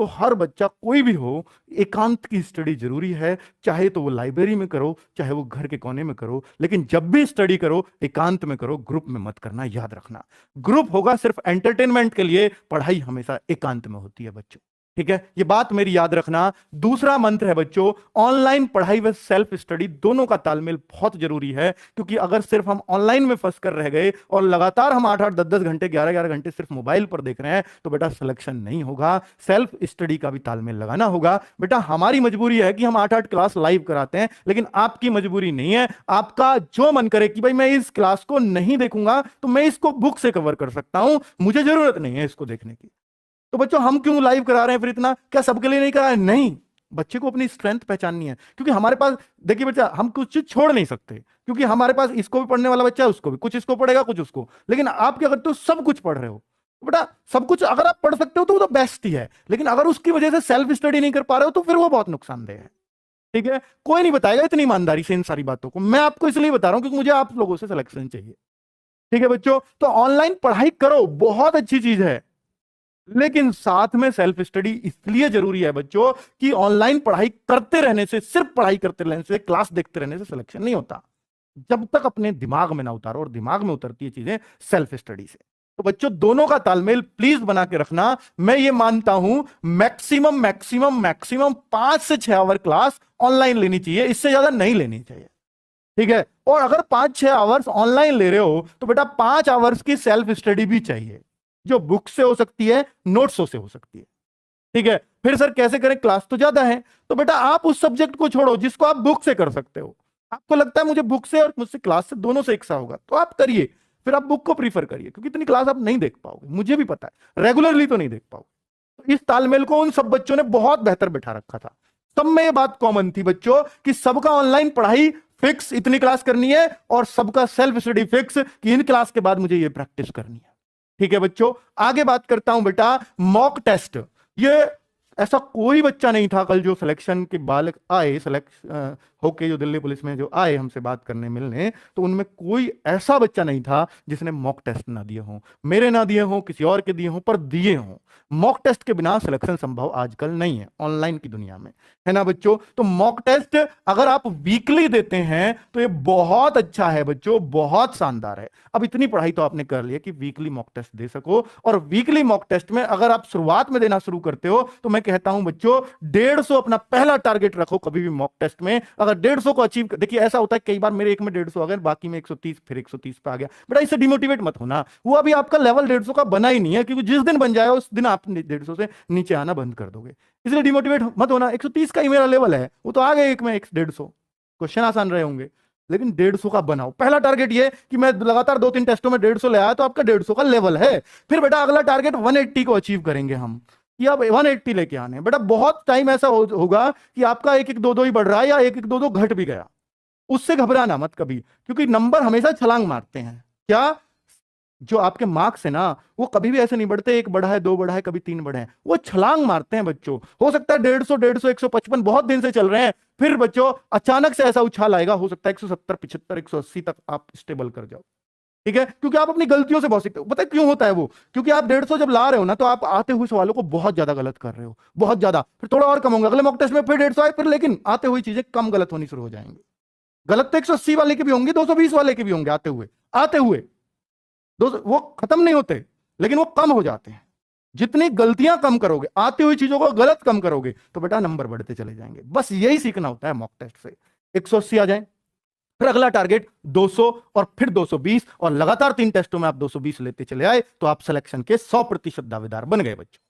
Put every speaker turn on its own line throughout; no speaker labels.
तो हर बच्चा कोई भी हो, एकांत की स्टडी जरूरी है। चाहे तो वो लाइब्रेरी में करो, चाहे वो घर के कोने में करो, लेकिन जब भी स्टडी करो एकांत में करो, ग्रुप में मत करना, याद रखना। ग्रुप होगा सिर्फ एंटरटेनमेंट के लिए, पढ़ाई हमेशा एकांत में होती है बच्चों। ठीक है, ये बात मेरी याद रखना। दूसरा मंत्र है बच्चों, ऑनलाइन पढ़ाई व सेल्फ स्टडी दोनों का तालमेल बहुत जरूरी है। क्योंकि अगर सिर्फ हम ऑनलाइन में फंस कर रह गए और लगातार हम 8-8 10-10 घंटे 11-11 घंटे सिर्फ मोबाइल पर देख रहे हैं तो बेटा सिलेक्शन नहीं होगा। सेल्फ स्टडी का भी तालमेल लगाना होगा। बेटा हमारी मजबूरी है कि हम 8-8 क्लास लाइव कराते हैं, लेकिन आपकी मजबूरी नहीं है। आपका जो मन करे कि भाई मैं इस क्लास को नहीं देखूंगा तो मैं इसको बुक से कवर कर सकता हूं, मुझे जरूरत नहीं है इसको देखने की। तो बच्चों हम क्यों लाइव करा रहे हैं फिर इतना? क्या सबके लिए नहीं करा है? नहीं, बच्चे को अपनी स्ट्रेंथ पहचाननी है। क्योंकि हमारे पास, देखिए बच्चा, हम कुछ चीज छोड़ नहीं सकते, क्योंकि हमारे पास इसको भी पढ़ने वाला बच्चा है, उसको भी कुछ इसको पढ़ेगा कुछ उसको। लेकिन आप क्या करते हो, सब कुछ पढ़ रहे हो। तो बेटा सब कुछ अगर आप पढ़ सकते हो तो वो तो बेस्ट ही है, लेकिन अगर उसकी वजह से सेल्फ स्टडी नहीं कर पा रहे हो तो फिर वो बहुत नुकसानदेह है। ठीक है, कोई नहीं बताएगा इतनी ईमानदारी से इन सारी बातों को, मैं आपको इसलिए बता रहा हूं क्योंकि मुझे आप लोगों से सिलेक्शन चाहिए। ठीक है बच्चों, तो ऑनलाइन पढ़ाई करो, बहुत अच्छी चीज है, लेकिन साथ में सेल्फ स्टडी इसलिए जरूरी है बच्चों कि ऑनलाइन पढ़ाई करते रहने से, सिर्फ पढ़ाई करते रहने से, क्लास देखते रहने से सिलेक्शन नहीं होता। जब तक अपने दिमाग में ना उतारो, और दिमाग में उतरती है चीजें सेल्फ स्टडी से। तो बच्चों दोनों का तालमेल प्लीज बना के रखना। मैं ये मानता हूं मैक्सिमम मैक्सिमम मैक्सिमम 5 से 6 आवर क्लास ऑनलाइन लेनी चाहिए, इससे ज्यादा नहीं लेनी चाहिए। ठीक है, और अगर 5-6 आवर्स ऑनलाइन ले रहे हो तो बेटा 5 आवर्स की सेल्फ स्टडी भी चाहिए, जो बुक से हो सकती है, नोट्सों से हो सकती है। ठीक है, फिर सर कैसे करें, क्लास तो ज्यादा है। तो बेटा आप उस सब्जेक्ट को छोड़ो जिसको आप बुक से कर सकते हो। आपको लगता है मुझे बुक से और मुझसे क्लास से दोनों से एक सा होगा, तो आप करिए, फिर आप बुक को प्रीफर करिए, क्योंकि इतनी क्लास आप नहीं देख पाओगे, मुझे भी पता है, रेगुलरली तो नहीं देख पाओगे। तो इस तालमेल को उन सब बच्चों ने बहुत बेहतर बिठा रखा था। सब में ये बात कॉमन थी बच्चों कि सबका ऑनलाइन पढ़ाई फिक्स, इतनी क्लास करनी है, और सबका सेल्फ स्टडी फिक्स कि इन क्लास के बाद मुझे ये प्रैक्टिस करनी है। ठीक है बच्चों, आगे बात करता हूं बेटा मॉक टेस्ट। ये ऐसा कोई बच्चा नहीं था कल जो सिलेक्शन के बालक आए, सिलेक्ट होके जो दिल्ली पुलिस में जो आए हमसे बात करने मिलने, तो उनमें कोई ऐसा बच्चा नहीं था जिसने मॉक टेस्ट ना दिए हों, मेरे ना दिए हों, किसी और के दिए हों, पर दिए हों। मॉक टेस्ट के बिना सिलेक्शन संभव आजकल नहीं है ऑनलाइन की दुनिया में, है ना बच्चों? तो मॉक टेस्ट अगर आप वीकली देते हैं तो ये बहुत अच्छा है बच्चों, बहुत शानदार है। अब इतनी पढ़ाई तो आपने कर ली है कि वीकली मॉक टेस्ट दे सको, और वीकली मॉक टेस्ट में अगर आप शुरुआत में देना शुरू करते हो तो मैं कहता हूं बच्चों 150 अपना पहला टारगेट रखो कभी भी मॉक टेस्ट में। अगर 150 को अचीव, देखिए ऐसा होता है कई बार मेरे एक में 150 आ गया, बाकी में 130, फिर 130 पे आ गया, बेटा इससे डिमोटिवेट मत होना, वो अभी आपका लेवल 150 का बना ही नहीं है, क्योंकि जिस दिन बन जाए उस दिन आप 150 से नीचे आना बंद कर दोगे। इसलिए डिमोटिवेट मत होना। 130 का ही मेरा लेवल है, वो तो आ गए एक में 150, क्वेश्चन आसान रहे होंगे, लेकिन 150 का बनाओ पहला टारगेट। ये कि मैं लगातार 2-3 टेस्टों में 150 ले आया तो आपका 150 का लेवल है। फिर बेटा अगला टारगेट 180 को अचीव करेंगे हम, कि अब 180 लेके आने हैं। बेटा बहुत टाइम ऐसा होगा कि आपका 1-1 2-2 ही बढ़ रहा है, या 1-1 2-2 घट भी गया, उससे घबराना मत कभी, क्योंकि नंबर हमेशा छलांग मारते हैं। क्या जो आपके मार्क्स है ना, वो कभी भी ऐसे नहीं बढ़ते 1 बढ़ा है 2 बढ़ा है कभी 3 बढ़े हैं, वो छलांग मारते हैं बच्चों। हो सकता है 150 155 बहुत दिन से चल रहे हैं, फिर बच्चों अचानक से ऐसा उछाल आएगा, हो सकता है 170 75 180 तक आप स्टेबल कर जाओ। ठीक है, क्योंकि आप अपनी गलतियों से बहुत सीखते हो। पता है क्यों होता है वो? क्योंकि आप 150 जब ला रहे हो ना, तो आप आते हुए सवालों को बहुत ज्यादा गलत कर रहे हो, बहुत ज्यादा, फिर थोड़ा और कम होगा, अगले मॉक टेस्ट में फिर 150 आए, फिर लेकिन आते हुए चीजें कम गलत होनी शुरू हो जाएंगी। गलत तो 180 वाले के भी होंगे, 220 वाले के भी होंगे, आते हुए वो खत्म नहीं होते, लेकिन वो कम हो जाते हैं। जितनी गलतियां कम करोगे, आती हुई चीजों को गलत कम करोगे, तो बेटा नंबर बढ़ते चले जाएंगे। बस यही सीखना होता है मॉक टेस्ट से। 180 आ जाए, फिर अगला टारगेट 200, और फिर 220, और लगातार 3 टेस्टों में आप 220 लेते चले आए, तो आप सिलेक्शन के 100% दावेदार बन गए बच्चों।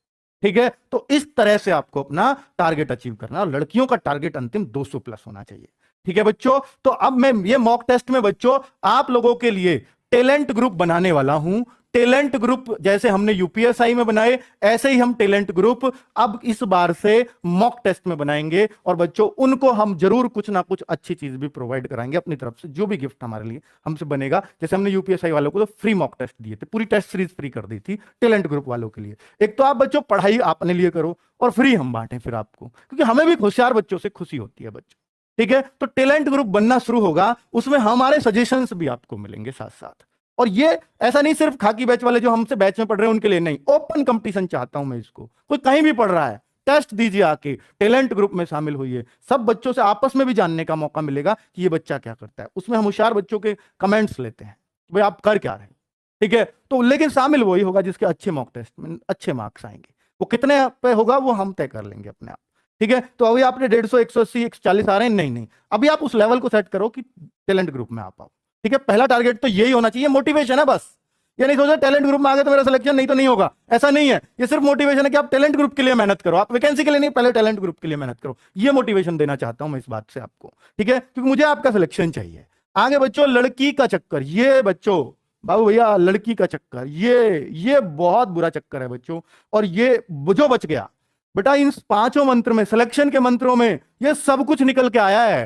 ठीक है, तो इस तरह से आपको अपना टारगेट अचीव करना। लड़कियों का टारगेट अंतिम 200 प्लस होना चाहिए। ठीक है बच्चों, तो अब मैं ये मॉक टेस्ट में बच्चों आप लोगों के लिए टैलेंट ग्रुप बनाने वाला हूं। टैलेंट ग्रुप जैसे हमने यूपीएसआई में बनाए, ऐसे ही हम टैलेंट ग्रुप अब इस बार से मॉक टेस्ट में बनाएंगे, और बच्चों उनको हम जरूर कुछ ना कुछ अच्छी चीज भी प्रोवाइड कराएंगे अपनी तरफ से, जो भी गिफ्ट हमारे लिए हमसे बनेगा। जैसे हमने यूपीएसआई वालों को तो फ्री मॉक टेस्ट दिए थे, पूरी टेस्ट सीरीज फ्री कर दी थी टैलेंट ग्रुप वालों के लिए। एक तो आप बच्चों पढ़ाई अपने लिए करो, और फ्री हम बांटें फिर आपको, क्योंकि हमें भी होशियार बच्चों से खुशी होती है बच्चों। ठीक है, तो टैलेंट ग्रुप बनना शुरू होगा, उसमें हमारे सजेशंस भी आपको मिलेंगे साथ साथ। और ये ऐसा नहीं सिर्फ खाकी बैच वाले जो हमसे बैच में पढ़ रहे हैं उनके लिए नहीं, ओपन कंपटीशन चाहता हूं मैं इसको। कोई कहीं भी पढ़ रहा है, टेस्ट दीजिए, आके टैलेंट ग्रुप में शामिल होइए, सब बच्चों से आपस में भी जानने का मौका मिलेगा कि ये बच्चा क्या करता है। उसमें हम होशियार बच्चों के कमेंट्स लेते हैं, भाई आप कर क्या रहे हैं, ठीक है। तो लेकिन शामिल वही होगा जिसके अच्छे मॉक टेस्ट में अच्छे मार्क्स आएंगे। वो कितने पे होगा वो हम तय कर लेंगे अपने आप, ठीक है। तो अभी आपने 150, 180, 140 आ रहे हैं, नहीं नहीं, अभी आप उस लेवल को सेट करो कि टैलेंट ग्रुप में आ पाओ, ठीक है। पहला टारगेट तो यही होना चाहिए, मोटिवेशन है बस। ये नहीं सोचो टैलेंट ग्रुप में आ गए तो मेरा सिलेक्शन नहीं तो नहीं होगा, ऐसा नहीं है। ये सिर्फ मोटिवेशन है कि आप टैलेंट ग्रुप के लिए मेहनत करो, आप वैकेंसी के लिए नहीं, पहले टैलेंट ग्रुप के लिए मेहनत करो। ये मोटिवेशन देना चाहता हूं मैं इस बात से आपको, ठीक है, क्योंकि मुझे आपका सिलेक्शन चाहिए। आगे बच्चों, लड़की का चक्कर, ये बच्चों बाबू भैया लड़की का चक्कर, ये बहुत बुरा चक्कर है बच्चों। और ये जो बच गया बेटा, इन पांचों मंत्र में, सिलेक्शन के मंत्रों में ये सब कुछ निकल के आया है।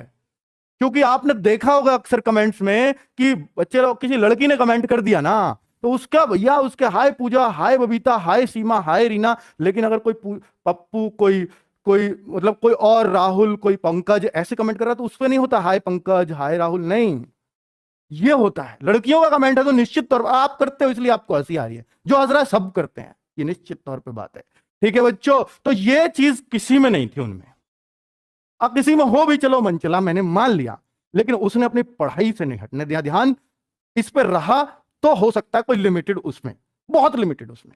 क्योंकि आपने देखा होगा अक्सर कमेंट्स में कि बच्चे लोग, किसी लड़की ने कमेंट कर दिया ना, तो उसका भैया उसके हाय पूजा, हाय बबीता, हाय सीमा, हाय रीना। लेकिन अगर कोई पप्पू, कोई कोई मतलब कोई और राहुल, कोई पंकज ऐसे कमेंट कर रहा, तो उस पर नहीं होता हाय पंकज, हाय राहुल, नहीं, ये होता है लड़कियों का कमेंट है। तो निश्चित तौर पर आप करते हो इसलिए आपको हंसी आ रही है, जो हंस रहा है सब करते हैं, ये निश्चित तौर पर बात है, ठीक है बच्चों। तो ये चीज किसी में नहीं थी उनमें। अब किसी में हो भी चलो मन चला, मैंने मान लिया, लेकिन उसने अपनी पढ़ाई से नहीं हटने दिया, ध्यान इस पर रहा। तो हो सकता है कोई लिमिटेड उसमें, बहुत लिमिटेड उसमें।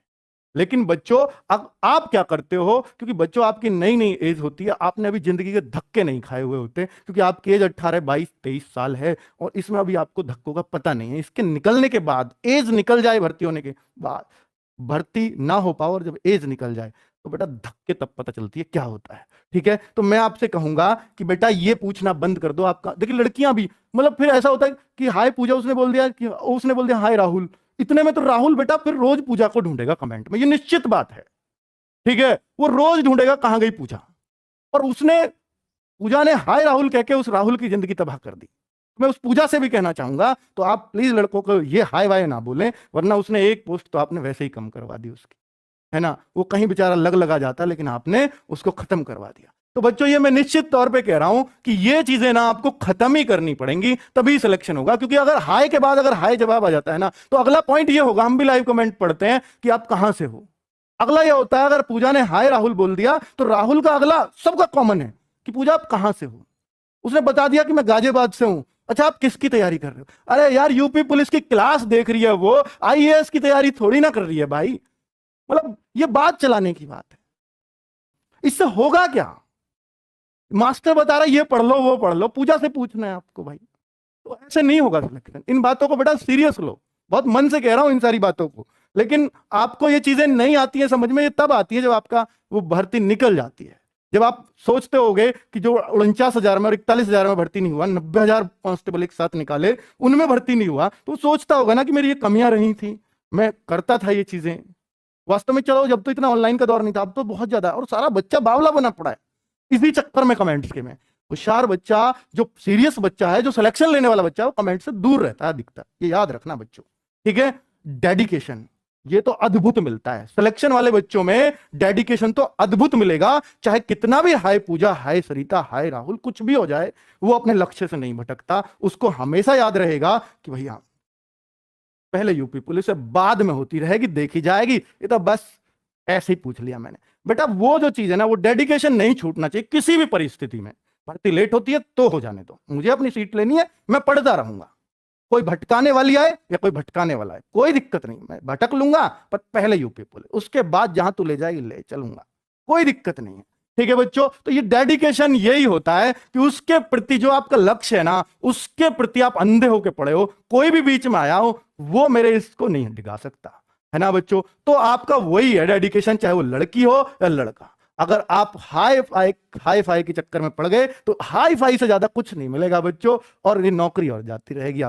लेकिन बच्चों अब आप क्या करते हो, क्योंकि बच्चों आपकी नई नई एज होती है, आपने अभी जिंदगी के धक्के नहीं खाए हुए होते, क्योंकि आपकी एज 18, 22, 23 साल है, और इसमें अभी आपको धक्कों का पता नहीं है। इसके निकलने के बाद, एज निकल जाए भर्ती होने के बाद, भर्ती ना हो पाओ और जब एज निकल जाए तो बेटा धक्के तब पता चलती है क्या होता है, ठीक है। तो मैं आपसे कहूंगा कि बेटा ये पूछना बंद कर दो। आपका देखिए लड़कियां भी, मतलब फिर ऐसा होता है कि हाय पूजा उसने बोल दिया, कि उसने बोल दिया हाय राहुल, इतने में तो राहुल बेटा फिर रोज पूजा को ढूंढेगा कमेंट में, ये निश्चित बात है, ठीक है। वो रोज ढूंढेगा कहां गई पूजा, और उसने, पूजा ने हाय राहुल कह के उस राहुल की जिंदगी तबाह कर दी। मैं उस पूजा से भी कहना चाहूंगा, तो आप प्लीज लड़कों को ये हाय वाय ना बोलें, वरना उसने एक पोस्ट तो आपने वैसे ही कम करवा दी उसकी, है ना। वो कहीं बेचारा लगा जाता, लेकिन आपने उसको खत्म करवा दिया। तो बच्चों ये मैं निश्चित तौर पे कह रहा हूं कि ये चीजें ना आपको खत्म ही करनी पड़ेंगी, तभी सिलेक्शन होगा। क्योंकि अगर हाय के बाद अगर हाय जवाब आ जाता है ना, तो अगला पॉइंट ये होगा, हम भी लाइव कमेंट पढ़ते हैं कि आप कहां से हो। अगला ये होता है, अगर पूजा ने हाय राहुल बोल दिया, तो राहुल का अगला सबका कॉमन है कि पूजा आप कहां से हो। उसने बता दिया कि मैं गाजियाबाद से हूं। अच्छा आप किसकी तैयारी कर रहे हो? अरे यार यूपी पुलिस की क्लास देख रही है वो, आईएएस की तैयारी थोड़ी ना कर रही है भाई। मतलब ये बात चलाने की बात है, इससे होगा क्या? मास्टर बता रहा है ये पढ़ लो वो पढ़ लो, पूजा से पूछना है आपको भाई, तो ऐसे नहीं होगा सिलेक्शन। इन बातों को बेटा सीरियस लो, बहुत मन से कह रहा हूं इन सारी बातों को। लेकिन आपको ये चीजें नहीं आती है समझ में, ये तब आती है जब आपका वो भर्ती निकल जाती है। जब आप सोचते होगे कि जो 49,000 में और 41,000 में भर्ती नहीं हुआ, 90,000 कांस्टेबल एक साथ निकाले, उनमें भर्ती नहीं हुआ, तो सोचता होगा ना कि मेरी ये कमियां रही थी, मैं करता था ये चीजें। वास्तव में चलो जब तो इतना ऑनलाइन का दौर नहीं था, अब तो बहुत ज्यादा, और सारा बच्चा बावला बना पड़ा है इसी चक्कर में कमेंट्स के में। होशियार बच्चा, जो सीरियस बच्चा है, जो सिलेक्शन लेने वाला बच्चा है, वो कमेंट से दूर रहता है, दिखता है। ये याद रखना बच्चों, ठीक है। डेडिकेशन ये तो अद्भुत मिलता है सिलेक्शन वाले बच्चों में, डेडिकेशन तो अद्भुत मिलेगा। चाहे कितना भी हाय पूजा, हाय सरिता, हाय राहुल कुछ भी हो जाए, वो अपने लक्ष्य से नहीं भटकता। उसको हमेशा याद रहेगा कि भैया पहले यूपी पुलिस से बाद में होती रहेगी, देखी जाएगी, ये तो बस ऐसे ही पूछ लिया मैंने। बेटा वो जो चीज है ना, वो डेडिकेशन नहीं छूटना चाहिए किसी भी परिस्थिति में। भर्ती लेट होती है तो हो जाने दो, मुझे अपनी सीट लेनी है, मैं पढ़ता रहूंगा। कोई भटकाने वाली आए या कोई भटकाने वाला है, कोई दिक्कत नहीं, मैं भटक लूंगा, पर पहले यूपी पुलिस, उसके बाद जहां तू ले जाएगी ले चलूंगा, कोई दिक्कत नहीं है, ठीक है बच्चों। तो ये डेडिकेशन यही होता है कि उसके प्रति जो आपका लक्ष्य है ना, उसके प्रति आप अंधे होके पड़े हो, कोई भी बीच में आया हो वो मेरे इसको नहीं डिगा सकता, है ना बच्चों। तो आपका वही है डेडिकेशन, चाहे वो लड़की हो या लड़का। अगर आप हाई फाई के चक्कर में पड़ गए तो हाई फाई से ज्यादा कुछ नहीं मिलेगा बच्चों, और ये नौकरी और जाती रहेगी।